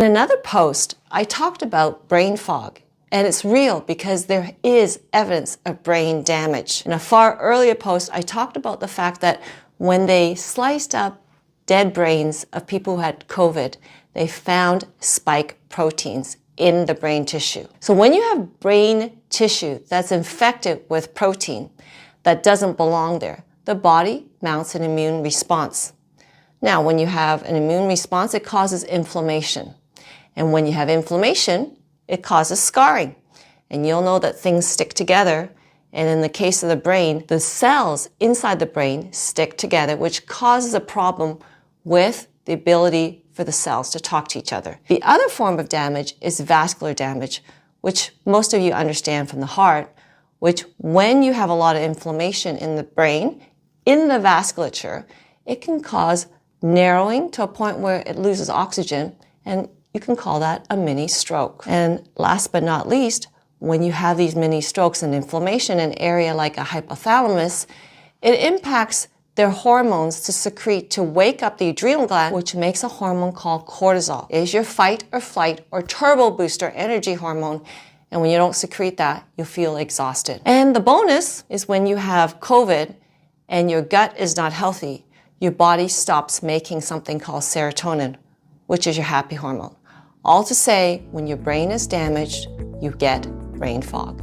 In another post, I talked about brain fog, and it's real because there is evidence of brain damage. In a far earlier post, I talked about the fact that when they sliced up dead brains of people who had COVID, they found spike proteins in the brain tissue. So when you have brain tissue that's infected with protein that doesn't belong there, the body mounts an immune response. Now, when you have an immune response, it causes inflammation. And when you have inflammation, it causes scarring. And you'll know that things stick together. And in the case of the brain, the cells inside the brain stick together, which causes a problem with the ability for the cells to talk to each other. The other form of damage is vascular damage, which most of you understand from the heart, which when you have a lot of inflammation in the brain, in the vasculature, it can cause narrowing to a point where it loses oxygen, and you can call that a mini stroke. And last but not least, when you have these mini strokes and inflammation in an area like a hypothalamus, it impacts their hormones to secrete to wake up the adrenal gland, which makes a hormone called cortisol. It is your fight or flight or turbo booster energy hormone. And when you don't secrete that, you'll feel exhausted. And the bonus is when you have COVID and your gut is not healthy, your body stops making something called serotonin, which is your happy hormone. All to say, when your brain is damaged, you get brain fog.